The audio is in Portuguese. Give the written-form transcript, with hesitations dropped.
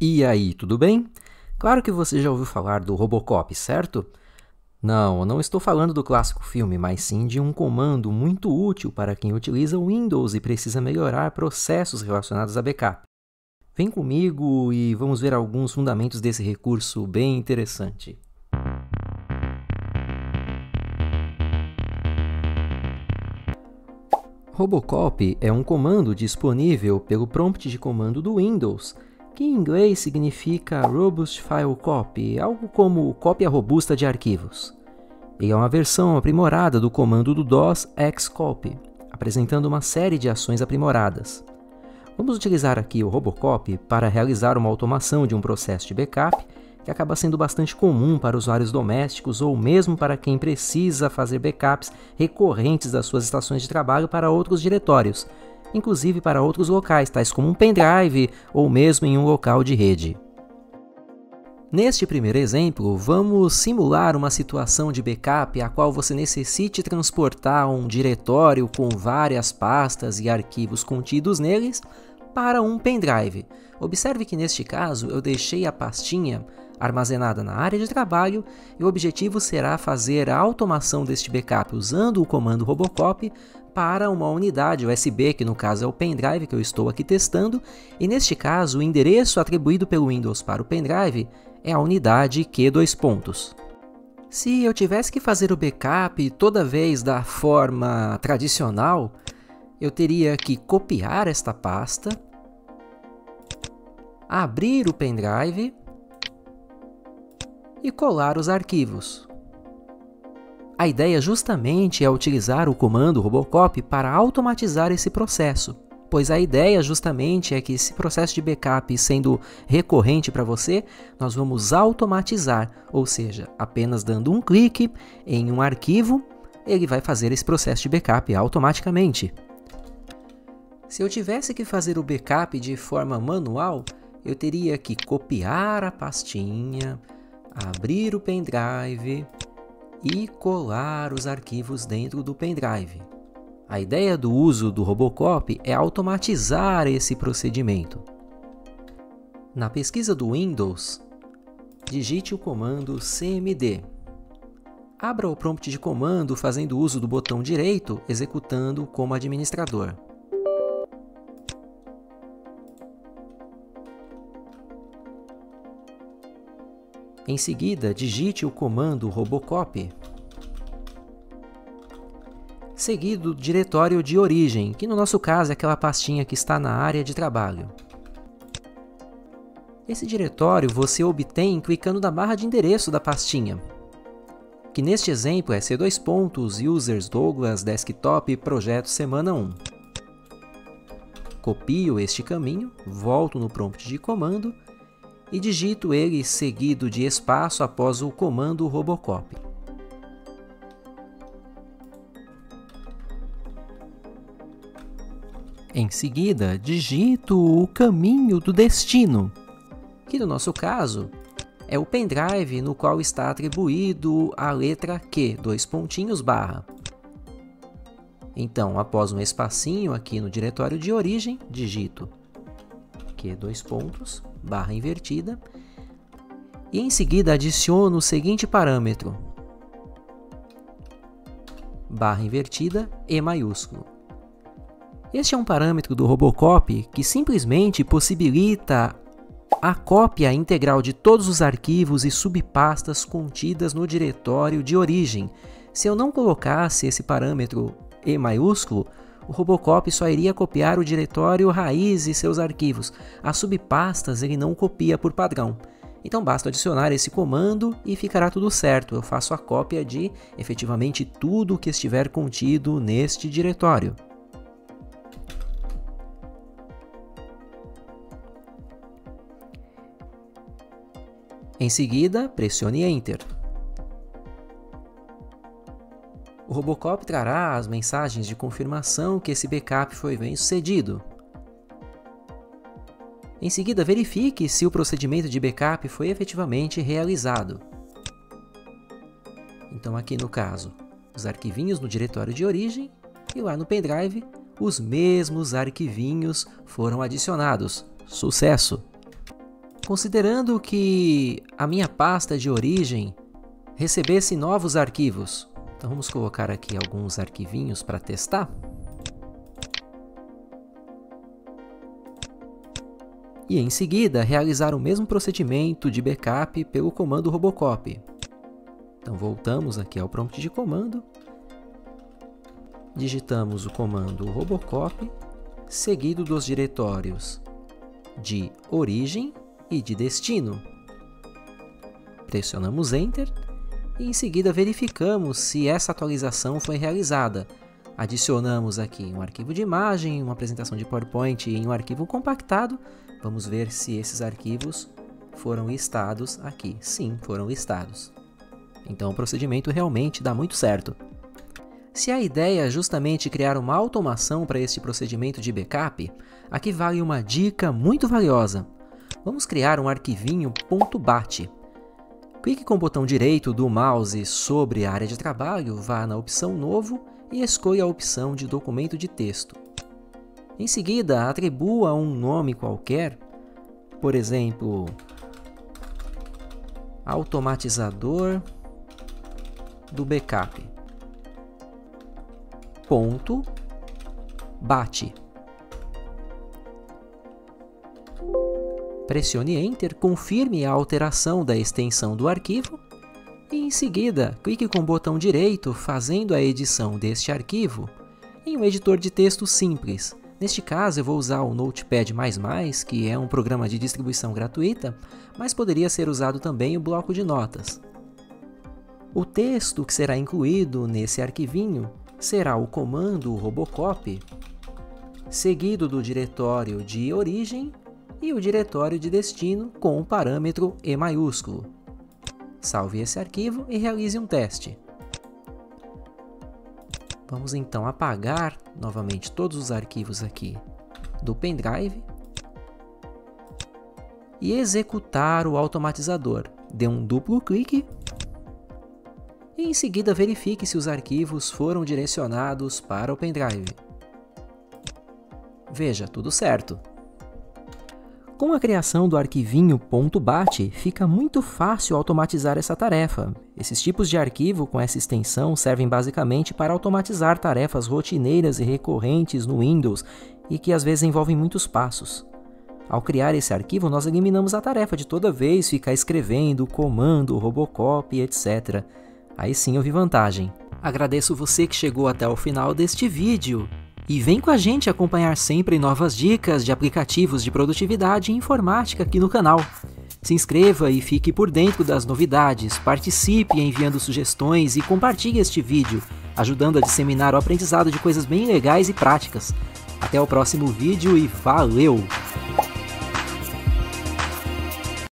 E aí, tudo bem? Claro que você já ouviu falar do Robocop, certo? Não, eu não estou falando do clássico filme, mas sim de um comando muito útil para quem utiliza o Windows e precisa melhorar processos relacionados a backup. Vem comigo e vamos ver alguns fundamentos desse recurso bem interessante. Robocop é um comando disponível pelo prompt de comando do Windows, que em inglês significa Robust File Copy, algo como cópia robusta de arquivos. Ele é uma versão aprimorada do comando do DOS Xcopy, apresentando uma série de ações aprimoradas. Vamos utilizar aqui o Robocop para realizar uma automação de um processo de backup que acaba sendo bastante comum para usuários domésticos ou mesmo para quem precisa fazer backups recorrentes das suas estações de trabalho para outros diretórios, inclusive para outros locais, tais como um pendrive ou mesmo em um local de rede. Neste primeiro exemplo, vamos simular uma situação de backup a qual você necessite transportar um diretório com várias pastas e arquivos contidos neles para um pendrive. Observe que neste caso eu deixei a pastinha armazenada na área de trabalho e o objetivo será fazer a automação deste backup usando o comando Robocop para uma unidade USB, que no caso é o pendrive que eu estou aqui testando, e neste caso o endereço atribuído pelo Windows para o pendrive é a unidade Q. Se eu tivesse que fazer o backup toda vez da forma tradicional, eu teria que copiar esta pasta, abrir o pendrive e colar os arquivos. A ideia justamente é utilizar o comando Robocop para automatizar esse processo, pois a ideia justamente é que esse processo de backup sendo recorrente para você, nós vamos automatizar, ou seja, apenas dando um clique em um arquivo, ele vai fazer esse processo de backup automaticamente. Se eu tivesse que fazer o backup de forma manual, eu teria que copiar a pastinha, abrir o pendrive e colar os arquivos dentro do pendrive. A ideia do uso do Robocop é automatizar esse procedimento. Na pesquisa do Windows, digite o comando cmd. Abra o prompt de comando fazendo uso do botão direito, executando como administrador. Em seguida, digite o comando Robocop, seguido do diretório de origem, que no nosso caso é aquela pastinha que está na área de trabalho. Esse diretório você obtém clicando na barra de endereço da pastinha, que neste exemplo é C:\users Douglas Desktop Projeto Semana 1. Copio este caminho, volto no prompt de comando e digito ele seguido de espaço após o comando Robocop. Em seguida, digito o caminho do destino, que no nosso caso é o pendrive no qual está atribuído a letra Q, _. Então, após um espacinho aqui no diretório de origem, digito Q : barra invertida, e em seguida adiciono o seguinte parâmetro, barra invertida E maiúsculo. Este é um parâmetro do Robocop que simplesmente possibilita a cópia integral de todos os arquivos e subpastas contidas no diretório de origem. Se eu não colocasse esse parâmetro E maiúsculo, o Robocop só iria copiar o diretório raiz e seus arquivos. As subpastas ele não copia por padrão. Então basta adicionar esse comando e ficará tudo certo. Eu faço a cópia de efetivamente tudo que estiver contido neste diretório. Em seguida, pressione Enter. O Robocop trará as mensagens de confirmação que esse backup foi bem sucedido. Em seguida, verifique se o procedimento de backup foi efetivamente realizado. Então aqui no caso, os arquivinhos no diretório de origem e lá no pendrive, os mesmos arquivinhos foram adicionados. Sucesso! considerando que a minha pasta de origem recebesse novos arquivos. Então vamos colocar aqui alguns arquivinhos para testar. E em seguida realizar o mesmo procedimento de backup pelo comando robocop. Então voltamos aqui ao prompt de comando, digitamos o comando robocop, seguido dos diretórios de origem e de destino. Pressionamos Enter e em seguida verificamos se essa atualização foi realizada. Adicionamos aqui um arquivo de imagem, uma apresentação de PowerPoint e um arquivo compactado. Vamos ver se esses arquivos foram listados aqui. Sim, foram listados. Então o procedimento realmente dá muito certo. Se a ideia é justamente criar uma automação para este procedimento de backup, aqui vale uma dica muito valiosa. Vamos criar um arquivinho .bat. Clique com o botão direito do mouse sobre a área de trabalho, vá na opção Novo e escolha a opção de documento de texto. Em seguida, atribua um nome qualquer, por exemplo, automatizador do backup. .bat. Pressione Enter, confirme a alteração da extensão do arquivo e, em seguida, clique com o botão direito fazendo a edição deste arquivo em um editor de texto simples. Neste caso, eu vou usar o Notepad++, que é um programa de distribuição gratuita, mas poderia ser usado também o bloco de notas. O texto que será incluído nesse arquivinho será o comando robocop, seguido do diretório de origem e o diretório de destino com o parâmetro E maiúsculo. Salve esse arquivo e realize um teste. Vamos então apagar novamente todos os arquivos aqui do pendrive e executar o automatizador. Dê um duplo clique e em seguida verifique se os arquivos foram direcionados para o pendrive. Veja, tudo certo. Com a criação do arquivinho .bat, fica muito fácil automatizar essa tarefa. Esses tipos de arquivo com essa extensão servem basicamente para automatizar tarefas rotineiras e recorrentes no Windows e que às vezes envolvem muitos passos. Ao criar esse arquivo, nós eliminamos a tarefa de toda vez ficar escrevendo comando, robocop, etc. Aí sim eu vi vantagem. Agradeço você que chegou até o final deste vídeo. E vem com a gente acompanhar sempre novas dicas de aplicativos de produtividade e informática aqui no canal. Se inscreva e fique por dentro das novidades, participe enviando sugestões e compartilhe este vídeo, ajudando a disseminar o aprendizado de coisas bem legais e práticas. Até o próximo vídeo e valeu!